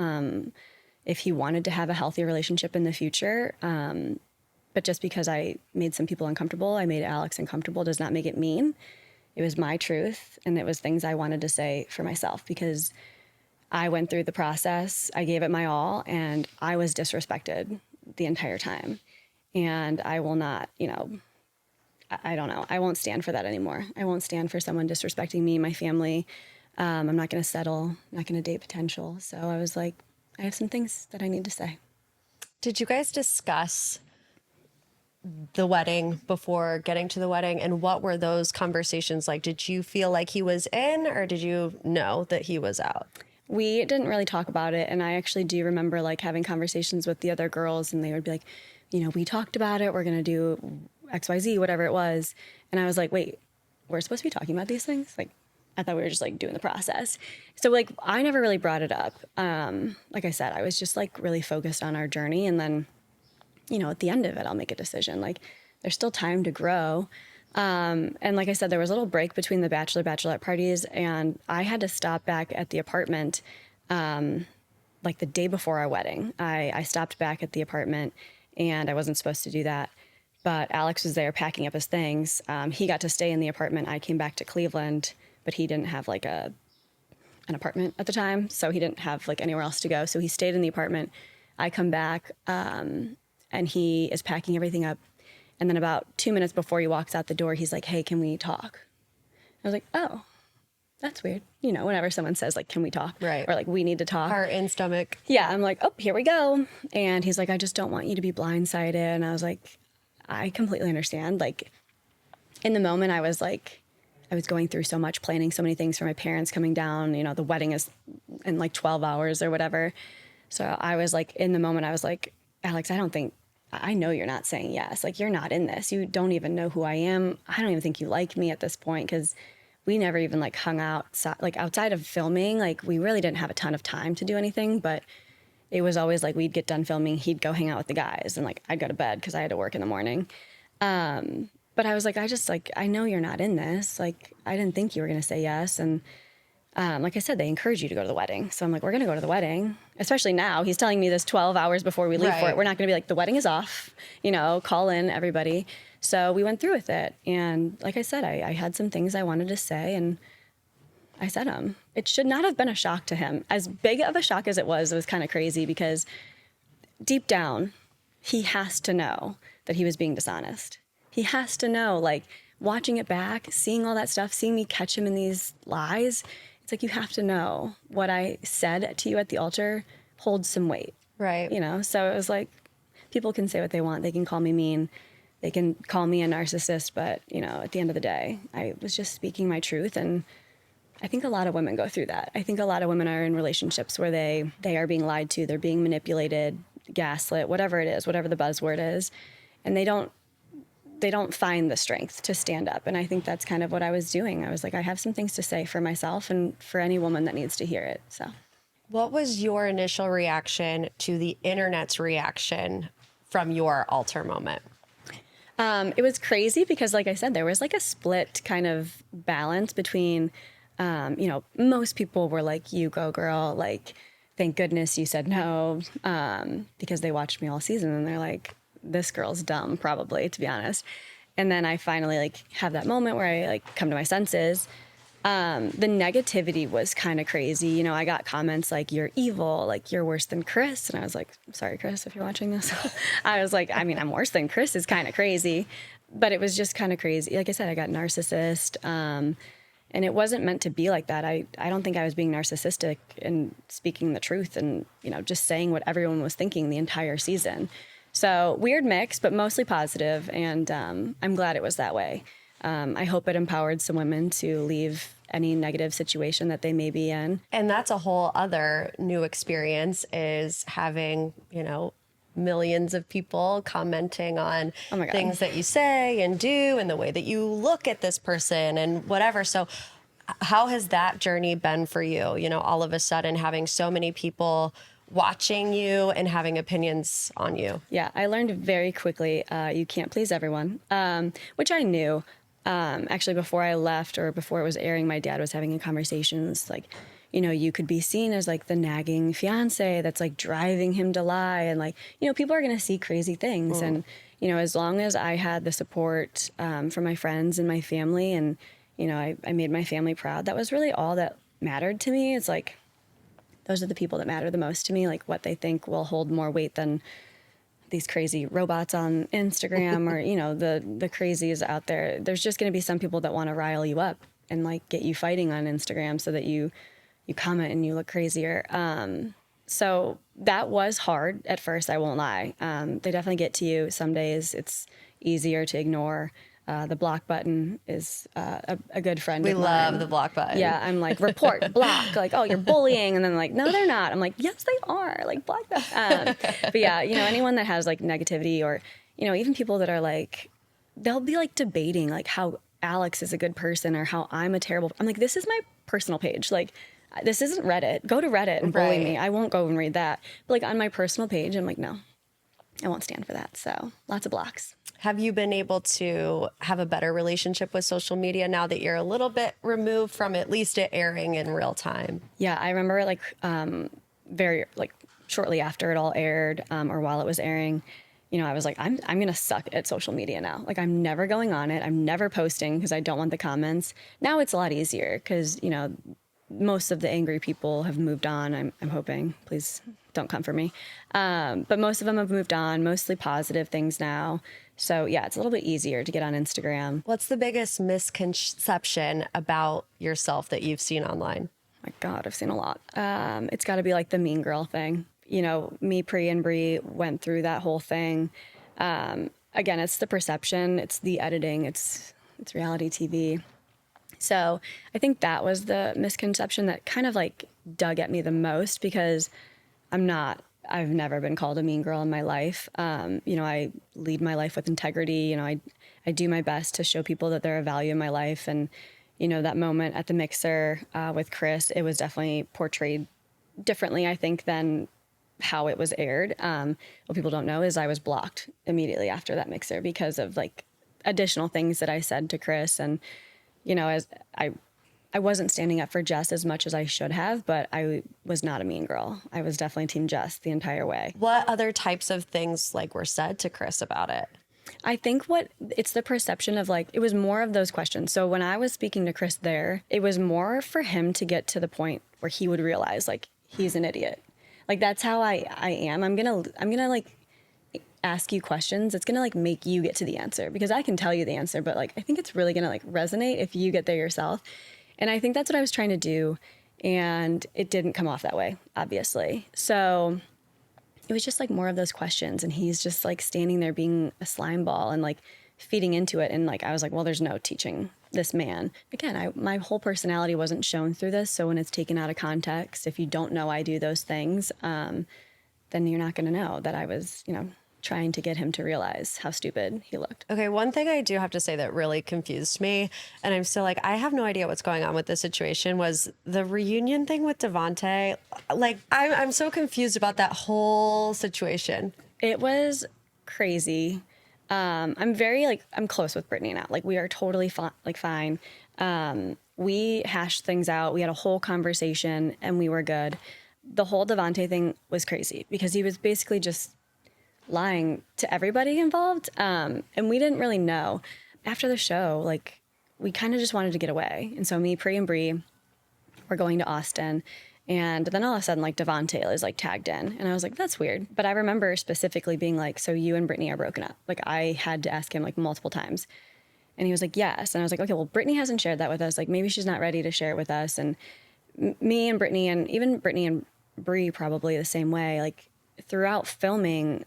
If he wanted to have a healthy relationship in the future. But just because I made some people uncomfortable, I made Alex uncomfortable, does not make it mean. It was my truth. And it was things I wanted to say for myself because I went through the process. I gave it my all and I was disrespected the entire time. And I will not, I don't know. I won't stand for that anymore. I won't stand for someone disrespecting me, my family. I'm not going to settle, not going to date potential. So I was like, I have some things that I need to say.
Did you guys discuss the wedding before getting to the wedding? And what were those conversations like? Did you feel like he was in, or did you know that he was out?
We didn't really talk about it. And I actually do remember like having conversations with the other girls, and they would be like, we talked about it. We're going to do XYZ, whatever it was. And I was like, wait, we're supposed to be talking about these things? Like, I thought we were just like doing the process. So like, I never really brought it up. Like I said, I was just like really focused on our journey. And then, at the end of it, I'll make a decision. Like, there's still time to grow. And like I said, there was a little break between the bachelorette parties, and I had to stop back at the apartment like the day before our wedding. I stopped back at the apartment, and I wasn't supposed to do that. But Alex was there packing up his things. He got to stay in the apartment. I came back to Cleveland, but he didn't have like an apartment at the time, so he didn't have like anywhere else to go. So he stayed in the apartment. I come back, and he is packing everything up. And then about 2 minutes before he walks out the door, he's like, hey, can we talk? I was like, oh, that's weird. Whenever someone says like, can we talk?
Right.
Or like, we need to talk.
Heart in stomach.
Yeah. I'm like, oh, here we go. And he's like, I just don't want you to be blindsided. And I was like, I completely understand. Like, in the moment, I was going through so much, planning so many things for my parents coming down. The wedding is in like 12 hours or whatever. So I was like, in the moment, I was like, Alex, I know you're not saying yes. Like, you're not in this. You don't even know who I am. I don't even think you like me at this point, because we never even like hung out, like outside of filming. Like, we really didn't have a ton of time to do anything, but it was always like we'd get done filming, he'd go hang out with the guys, and like I'd go to bed because I had to work in the morning. But I was like, I know you're not in this. Like, I didn't think you were going to say yes. And like I said, they encourage you to go to the wedding. So I'm like, we're going to go to the wedding. Especially now, he's telling me this 12 hours before we leave for it. We're not going to be like, the wedding is off, call in everybody. So we went through with it. And like I said, I had some things I wanted to say, and I said them. It should not have been a shock to him. As big of a shock as it was kind of crazy, because deep down, he has to know that he was being dishonest. He has to know, like, watching it back, seeing all that stuff, seeing me catch him in these lies. It's like, you have to know what I said to you at the altar holds some weight.
Right.
So it was like, people can say what they want. They can call me mean. They can call me a narcissist. But, at the end of the day, I was just speaking my truth. And I think a lot of women go through that. I think a lot of women are in relationships where they are being lied to. They're being manipulated, gaslit, whatever it is, whatever the buzzword is. And they don't find the strength to stand up. And I think that's kind of what I was doing. I was like, I have some things to say for myself and for any woman that needs to hear it. So
what was your initial reaction to the internet's reaction from your altar moment?
It was crazy because, like I said, there was like a split kind of balance between, most people were like, you go girl, like, thank goodness you said no, because they watched me all season, and they're like, this girl's dumb, probably, to be honest. And then I finally like have that moment where I like come to my senses. The negativity was kind of crazy. I got comments like, you're evil, like you're worse than Chris. And I was like, sorry, Chris, if you're watching this. I was like, I'm worse than Chris is kind of crazy. But it was just kind of crazy. Like I said, I got narcissist. And it wasn't meant to be like that. I don't think I was being narcissistic and speaking the truth and, just saying what everyone was thinking the entire season. So weird mix, but mostly positive, and I'm glad it was that way. I hope it empowered some women to leave any negative situation that they may be in.
And that's a whole other new experience, is having, millions of people commenting on things that you say and do and the way that you look at this person and whatever. So how has that journey been for you? All of a sudden having so many people watching you and having opinions on you.
Yeah, I learned very quickly you can't please everyone, which I knew. Actually, before I left, or before it was airing, my dad was having conversations like, you could be seen as like the nagging fiance that's like driving him to lie, and like, people are going to see crazy things. And, as long as I had the support from my friends and my family, and, I made my family proud, that was really all that mattered to me. It's like, those are the people that matter the most to me. Like, what they think will hold more weight than these crazy robots on Instagram or, you know, the crazies out there. There's just going to be some people that want to rile you up and like get you fighting on Instagram so that you comment and you look crazier. So that was hard at first, I won't lie. They definitely get to you. Some days it's easier to ignore. The block button is a good friend of mine.
We love the block button.
Yeah, I'm like, report, block. Like, oh, you're bullying. And then like, no, they're not. I'm like, yes, they are. Like, block them. But yeah, you know, anyone that has like negativity or, you know, even people that are like, they'll be like debating like how Alex is a good person or how I'm a terrible. I'm like, this is my personal page. Like, this isn't Reddit. Go to Reddit and bully me. I won't go and read that. But like on my personal page, I'm like, no, I won't stand for that. So lots of blocks.
Have you been able to have a better relationship with social media now that you're a little bit removed from at least it airing in real time?
Yeah, I remember like very like shortly after it all aired or while it was airing, you know, I was like, I'm going to suck at social media now. Like I'm never going on it. I'm never posting because I don't want the comments. Now it's a lot easier because, you know, most of the angry people have moved on. I'm hoping. Please don't come for me. But most of them have moved on, mostly positive things now. So yeah, it's a little bit easier to get on Instagram.
What's the biggest misconception about yourself that you've seen online?
My God, I've seen a lot. It's got to be like the mean girl thing. You know, me, Pri, and Bri went through that whole thing. Again, it's the perception, it's the editing, it's reality TV. So I think that was the misconception that kind of like dug at me the most because I've never been called a mean girl in my life. You know, I lead my life with integrity. You know, I do my best to show people that they're a value in my life. And, you know, that moment at the mixer with Chris, it was definitely portrayed differently, I think, than how it was aired. What people don't know is I was blocked immediately after that mixer because of like additional things that I said to Chris. And, you know, as I wasn't standing up for Jess as much as I should have, but I was not a mean girl. I was definitely team Jess the entire way.
What other types of things like were said to Chris about it?
I think it's the perception of like, it was more of those questions. So when I was speaking to Chris there, it was more for him to get to the point where he would realize like he's an idiot. Like that's how I am. I'm gonna like ask you questions. It's gonna like make you get to the answer because I can tell you the answer, but like I think it's really gonna like resonate if you get there yourself. And I think that's what I was trying to do. And it didn't come off that way, obviously. So it was just like more of those questions. And he's just like standing there being a slime ball and like feeding into it. And like, I was like, well, there's no teaching this man. Again, my whole personality wasn't shown through this. So when it's taken out of context, if you don't know I do those things, then you're not going to know that I was, you know, trying to get him to realize how stupid he looked.
Okay, one thing I do have to say that really confused me, and I'm still like, I have no idea what's going on with this situation, was the reunion thing with Devante. Like, I'm so confused about that whole situation.
It was crazy. I'm close with Brittany now. Like, we are totally fine. We hashed things out. We had a whole conversation, and we were good. The whole Devante thing was crazy because he was basically just lying to everybody involved. And we didn't really know. After the show, like, we kind of just wanted to get away. And so me, Pri, and Bri were going to Austin. And then all of a sudden, like, Devante is, like, tagged in. And I was like, that's weird. But I remember specifically being like, so you and Brittany are broken up. Like, I had to ask him, like, multiple times. And he was like, yes. And I was like, okay, well, Brittany hasn't shared that with us. Like, maybe she's not ready to share it with us. And me and Brittany, and even Brittany and Bri probably the same way, like, throughout filming,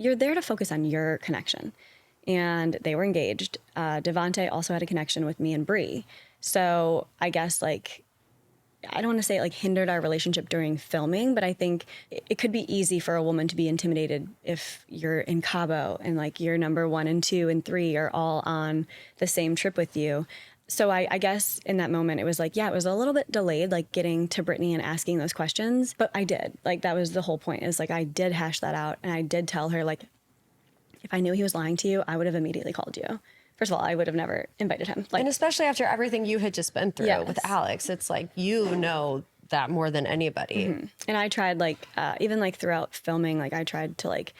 you're there to focus on your connection. And they were engaged. Devante also had a connection with me and Bri. So I guess, like, I don't want to say it like hindered our relationship during filming, but I think it could be easy for a woman to be intimidated if you're in Cabo and like your number 1 and 2 and 3 are all on the same trip with you. So I guess in that moment, it was like, yeah, it was a little bit delayed, like getting to Brittany and asking those questions. But I did. Like, that was the whole point, is like, I did hash that out. And I did tell her, like, if I knew he was lying to you, I would have immediately called you. First of all, I would have never invited him. Like,
and especially after everything you had just been through
yes.
with Alex, it's like, you know that more than anybody.
Mm-hmm. And I tried, like, even like throughout filming, like, I tried to like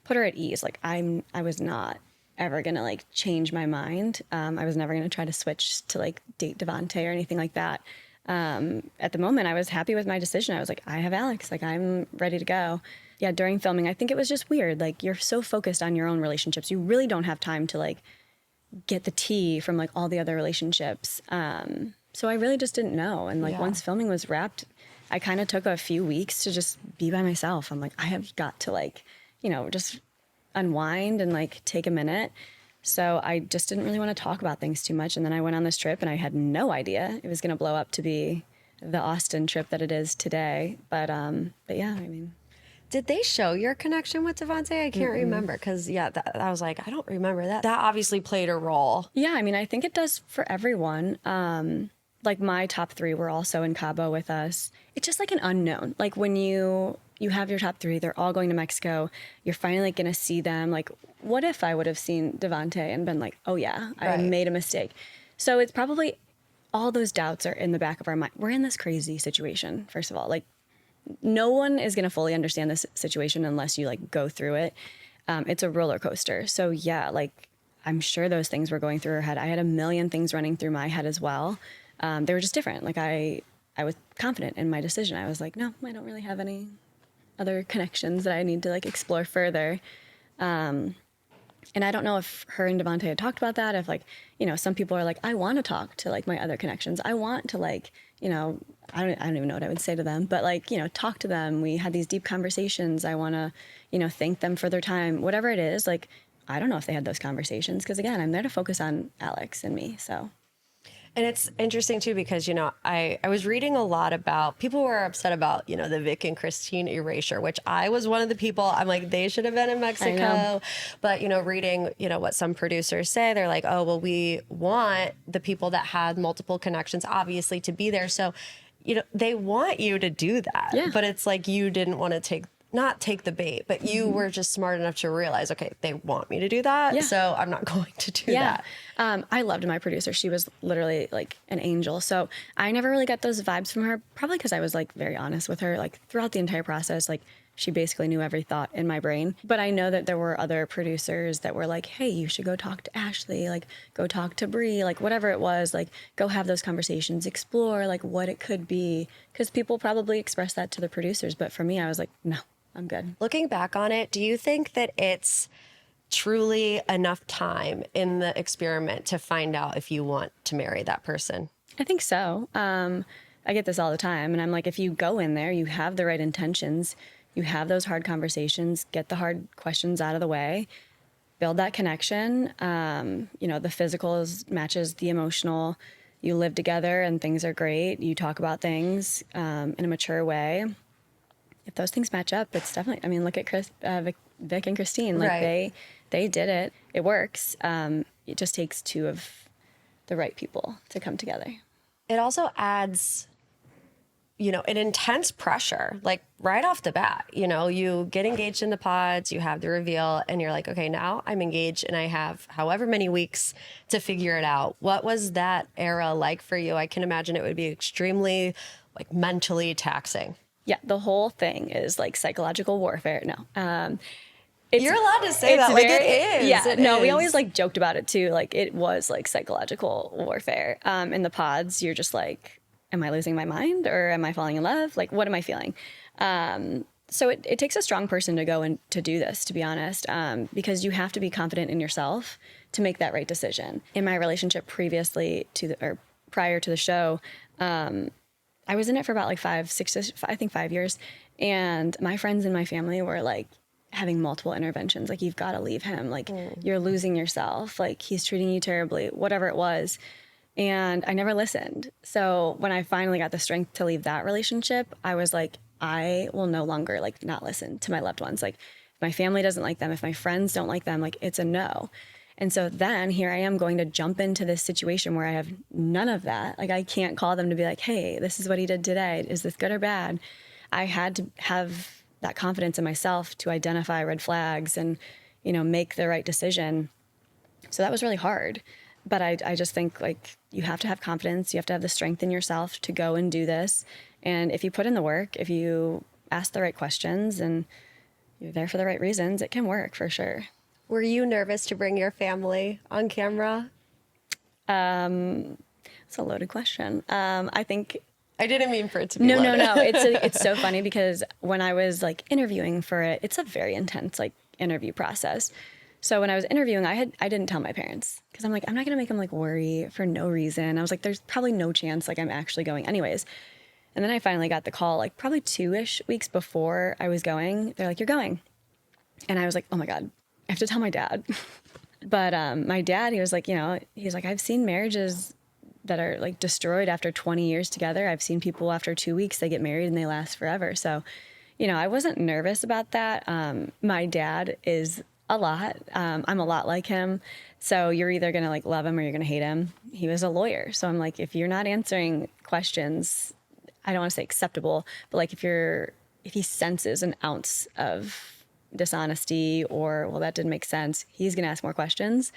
put her at ease. Like, I was not ever gonna like change my mind. I was never gonna try to switch to like date Devante or anything like that. At the moment, I was happy with my decision. I was like, I have Alex, like, I'm ready to go. yeah, during filming, I think it was just weird. Like, you're so focused on your own relationships. You really don't have time to like get the tea from like all the other relationships. So I really just didn't know. And like once filming was wrapped, I kind of took a few weeks to just be by myself. I'm like, I have got to like, you know, just unwind and like take a minute. So I just didn't really want to talk about things too much. And then I went on this trip and I had no idea it was going to blow up to be the Austin trip that it is today. But yeah, I mean.
Did they show your connection with Devontae? I can't remember because, I was like, I don't remember that. That obviously played a role.
Yeah, I mean, I think it does for everyone. Like my top 3 were also in Cabo with us. It's just like an unknown. Like when you have your top 3, they're all going to Mexico. You're finally like, going to see them. Like, what if I would have seen Devontae and been like, oh yeah, I made a mistake. So it's probably all those doubts are in the back of our mind. We're in this crazy situation, first of all. Like, no one is going to fully understand this situation unless you like go through it. It's a roller coaster. So yeah, like I'm sure those things were going through her head. I had a million things running through my head as well. They were just different. Like I was confident in my decision. I was like, no, I don't really have any other connections that I need to like explore further. And I don't know if her and Devontae had talked about that. If like, you know, some people are like, I want to talk to like my other connections. I want to like, you know, I don't even know what I would say to them, but like, you know, talk to them. We had these deep conversations. I want to, you know, thank them for their time, whatever it is. Like, I don't know if they had those conversations because again, I'm there to focus on Alex and me. So.
And it's interesting too, because, you know, I was reading a lot about people were upset about, you know, the Vic and Christine erasure, which I was one of the people. I'm like, they should have been in Mexico. But, you know, reading, you know, what some producers say, they're like, oh, well, we want the people that had multiple connections, obviously, to be there. So, you know, they want you to do that.
Yeah.
But it's like you didn't want to not take the bait, but you were just smart enough to realize, okay, they want me to do that, so I'm not going to do that.
I loved my producer. She was literally like an angel. So I never really got those vibes from her, probably because I was like very honest with her, like throughout the entire process, like she basically knew every thought in my brain. But I know that there were other producers that were like, hey, you should go talk to Ashley, like go talk to Bree, like whatever it was, like go have those conversations, explore like what it could be. Because people probably express that to the producers. But for me, I was like, no, I'm good.
Looking back on it, do you think that it's truly enough time in the experiment to find out if you want to marry that person?
I think so. I get this all the time. And I'm like, if you go in there, you have the right intentions, you have those hard conversations, get the hard questions out of the way, build that connection. You know, the physical matches the emotional. You live together and things are great. You talk about things in a mature way. If those things match up, it's definitely, I mean, look at Vic and Christine. Like they did it. It works. It just takes 2 of the right people to come together.
It also adds, you know, an intense pressure, like right off the bat. You know, you get engaged in the pods, you have the reveal, and you're like, okay, now I'm engaged and I have however many weeks to figure it out. What was that era like for you? I can imagine it would be extremely like mentally taxing.
Yeah, the whole thing is like psychological warfare. No.
You're allowed to say that, like it is.
Yeah, no, we always like joked about it too. Like it was like psychological warfare. In the pods, you're just like, am I losing my mind or am I falling in love? Like, what am I feeling? So it takes a strong person to go and to do this, to be honest, because you have to be confident in yourself to make that right decision. In my relationship prior to the show, I was in it for about like 5 years. And my friends and my family were like having multiple interventions. Like, you've got to leave him. Like, you're losing yourself. Like, he's treating you terribly, whatever it was. And I never listened. So when I finally got the strength to leave that relationship, I was like, I will no longer like not listen to my loved ones. Like, if my family doesn't like them, if my friends don't like them, like it's a no. And so then here I am going to jump into this situation where I have none of that. Like, I can't call them to be like, hey, this is what he did today. Is this good or bad? I had to have that confidence in myself to identify red flags and, you know, make the right decision. So that was really hard. But I just think like you have to have confidence. You have to have the strength in yourself to go and do this. And if you put in the work, if you ask the right questions and you're there for the right reasons, it can work for sure.
Were you nervous to bring your family on camera?
It's a loaded question. I think
I didn't mean for it to be
No.
loaded.
It's so funny because when I was like interviewing for it, it's a very intense like interview process. So when I was interviewing, I didn't tell my parents because I'm like, I'm not going to make them like worry for no reason. I was like, there's probably no chance like I'm actually going anyways. And then I finally got the call like probably 2-ish weeks before I was going. They're like, you're going. And I was like, oh my God, I have to tell my dad. But my dad, he was like, he's like, I've seen marriages that are like destroyed after 20 years together. I've seen people after 2 weeks, they get married and they last forever. So, I wasn't nervous about that. My dad is a lot. I'm a lot like him. So you're either going to like love him or you're going to hate him. He was a lawyer. So I'm like, if you're not answering questions, I don't want to say acceptable, but like if he senses an ounce of dishonesty or, well, that didn't make sense, he's going to ask more questions.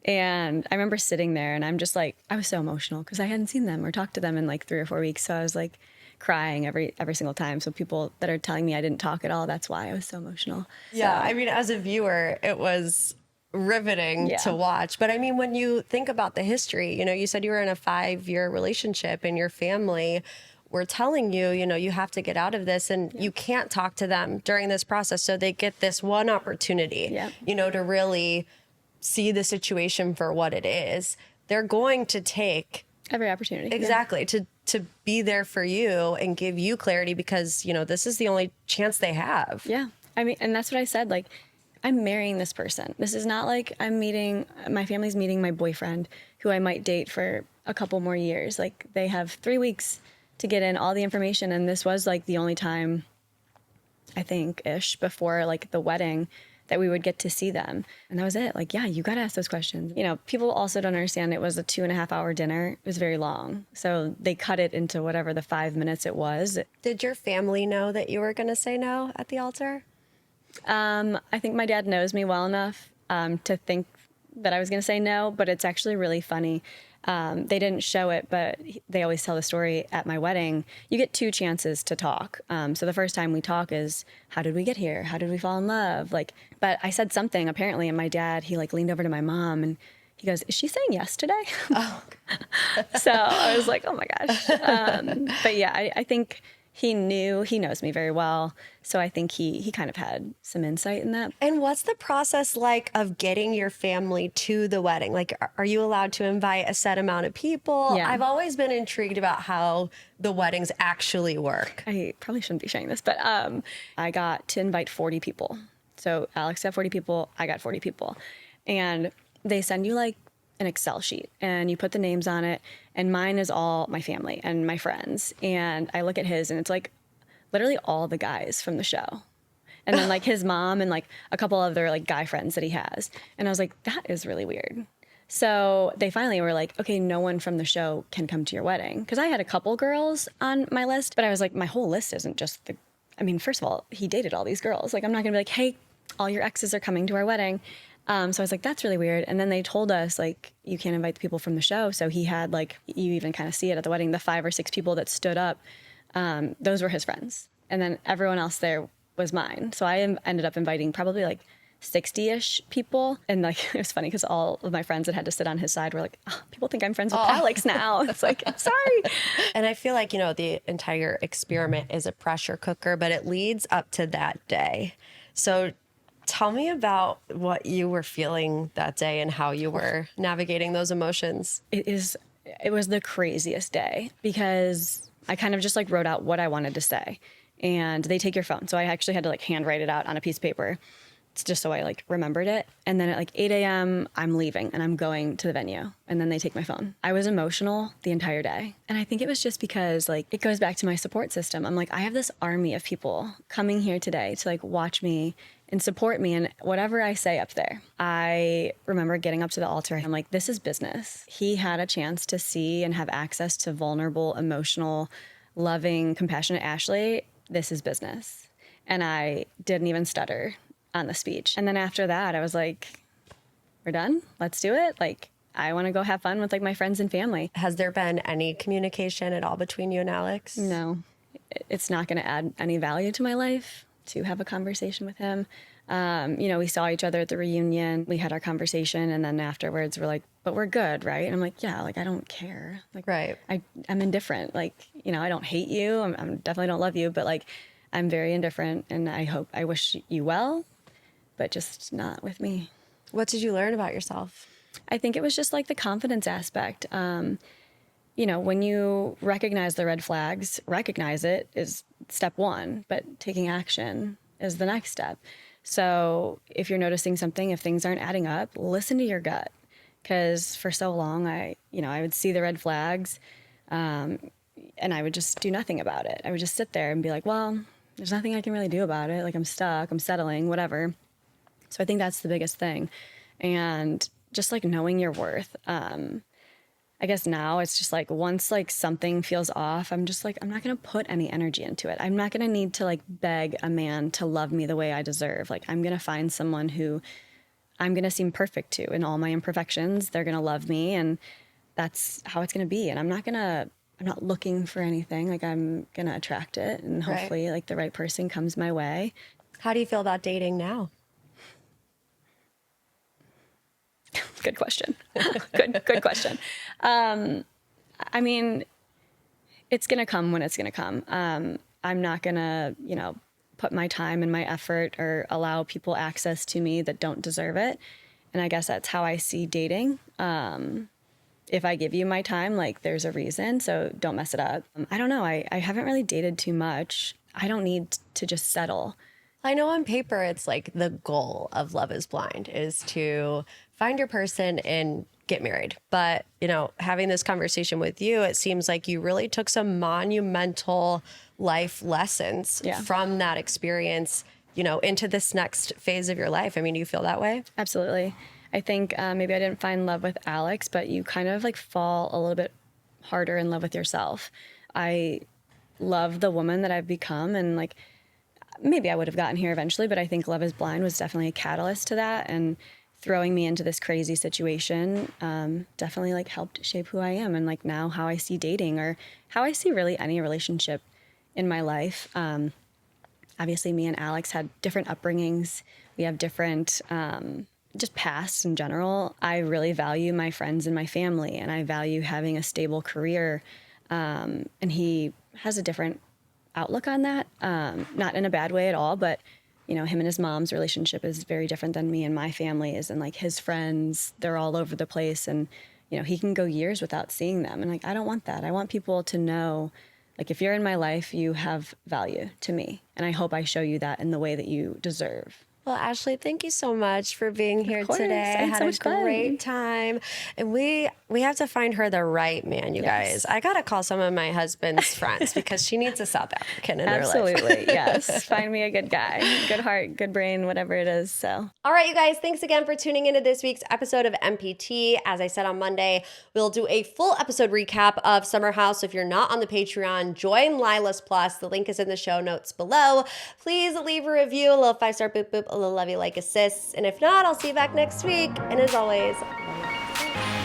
And I remember sitting there and I'm just like, I was so emotional because I hadn't seen them or talked to them in like 3 or 4 weeks. So I was like crying every single time. So people that are telling me I didn't talk at all, that's why I was so emotional.
Yeah,
So,
I mean, as a viewer, it was riveting to watch. But I mean, when you think about the history, you said you were in a 5-year relationship and your family were telling you, you have to get out of this and you can't talk to them during this process. So they get this one opportunity, to really see the situation for what it is. They're going to take
every opportunity.
Exactly. To be there for you and give you clarity because, this is the only chance they have.
Yeah. I mean, and that's what I said. Like, I'm marrying this person. This is not like my family's meeting my boyfriend who I might date for a couple more years. Like, they have 3 weeks to get in all the information. And this was like the only time, I think, before like the wedding that we would get to see them. And that was it. Like, yeah, you got to ask those questions. People also don't understand it was a 2.5-hour dinner. It was very long. So they cut it into whatever the 5 minutes it was.
Did your family know that you were going to say no at the altar?
I think my dad knows me well enough to think that I was going to say no, but it's actually really funny. They didn't show it, but they always tell the story at my wedding. You get 2 chances to talk. So the first time we talk is, how did we get here? How did we fall in love? But I said something apparently, and my dad, he leaned over to my mom and he goes, is she saying yes today?
Oh.
So I was like, oh my gosh. But yeah, I think he knows me very well. So I think he kind of had some insight in that.
And what's the process like of getting your family to the wedding? Like, are you allowed to invite a set amount of people?
Yeah.
I've always been intrigued about how the weddings actually work.
I probably shouldn't be sharing this, but I got to invite 40 people. So Alex got 40 people, I got 40 people. And they send you like an Excel sheet and you put the names on it. And mine is all my family and my friends. And I look at his and it's like literally all the guys from the show. And then like his mom and like a couple other like guy friends that he has. And I was like, that is really weird. So they finally were like, okay, no one from the show can come to your wedding. Because I had a couple girls on my list, but I was like, my whole list isn't just first of all, he dated all these girls. Like, I'm not going to be like, hey, all your exes are coming to our wedding. So I was like, that's really weird. And then they told us, like, you can't invite the people from the show. So he had, like, you even kind of see it at the wedding, the 5 or 6 people that stood up, those were his friends. And then everyone else there was mine. So I ended up inviting probably, like, 60-ish people. And, like, it was funny because all of my friends that had to sit on his side were like, oh, people think I'm friends with Alex now. It's like, I'm sorry.
And I feel like, the entire experiment is a pressure cooker, but it leads up to that day. So tell me about what you were feeling that day and how you were navigating those emotions.
It was the craziest day because I kind of just like wrote out what I wanted to say, and they take your phone. So I actually had to like handwrite it out on a piece of paper. It's just so I like remembered it. And then at like 8 a.m., I'm leaving and I'm going to the venue, and then they take my phone. I was emotional the entire day. And I think it was just because like it goes back to my support system. I'm like, I have this army of people coming here today to like watch me and support me in whatever I say up there. I remember getting up to the altar. I'm like, this is business. He had a chance to see and have access to vulnerable, emotional, loving, compassionate Ashley. This is business. And I didn't even stutter on the speech. And then after that, I was like, we're done. Let's do it. Like, I want to go have fun with like my friends and family.
Has there been any communication at all between you and Alex?
No, it's not going to add any value to my life to have a conversation with him. We saw each other at the reunion. We had our conversation, and then afterwards we're like, but we're good, right? And I'm like, yeah, like I don't care. Like,
right.
I'm indifferent. Like, I don't hate you. I'm definitely don't love you, but like, I'm very indifferent, and I wish you well, but just not with me.
What did you learn about yourself?
I think it was just like the confidence aspect. When you recognize the red flags, recognize it is step one, but taking action is the next step. So if you're noticing something, if things aren't adding up, listen to your gut. Because for so long, I would see the red flags, and I would just do nothing about it. I would just sit there and be like, well, there's nothing I can really do about it. Like, I'm stuck, I'm settling, whatever. So I think that's the biggest thing. And just like knowing your worth. I guess now it's just like once like something feels off, I'm just like, I'm not going to put any energy into it. I'm not going to need to like beg a man to love me the way I deserve. Like, I'm going to find someone who I'm going to seem perfect to in all my imperfections. They're going to love me, and that's how it's going to be. And I'm not looking for anything. Like, I'm going to attract it, and hopefully like the right person comes my way.
How do you feel about dating now?
Good question. Good question. I mean, it's going to come when it's going to come. I'm not going to, put my time and my effort or allow people access to me that don't deserve it. And I guess that's how I see dating. If I give you my time, like, there's a reason, so don't mess it up. I don't know. I haven't really dated too much. I don't need to just settle.
I know on paper it's like the goal of Love is Blind is to find your person and get married. But, having this conversation with you, it seems like you really took some monumental life lessons from that experience, into this next phase of your life. I mean, do you feel that way?
Absolutely. I think maybe I didn't find love with Alex, but you kind of like fall a little bit harder in love with yourself. I love the woman that I've become, and like, maybe I would have gotten here eventually, but I think Love is Blind was definitely a catalyst to that. And throwing me into this crazy situation definitely like helped shape who I am, and like now how I see dating, or how I see really any relationship in my life. Obviously, me and Alex had different upbringings. We have different just pasts in general. I really value my friends and my family, and I value having a stable career. And he has a different outlook on that, not in a bad way at all, but him and his mom's relationship is very different than me and my family is, and like his friends, they're all over the place, and he can go years without seeing them, and like, I don't want that. I want people to know, like, if you're in my life, you have value to me, and I hope I show you that in the way that you deserve.
Well, Ashley, thank you so much for being here today.
I
had
so
a
much fun.
great time. And we have to find her the right man, you guys. I got to call some of my husband's friends because she needs a South African in her life.
Absolutely, yes. Find me a good guy, good heart, good brain, whatever it is. So,
all right, you guys, thanks again for tuning into this week's episode of MPT. As I said on Monday, we'll do a full episode recap of Summer House. So if you're not on the Patreon, join Lilas Plus. The link is in the show notes below. Please leave a review, a little 5-star boop boop, a little love you like assist. And if not, I'll see you back next week. And as always, love you.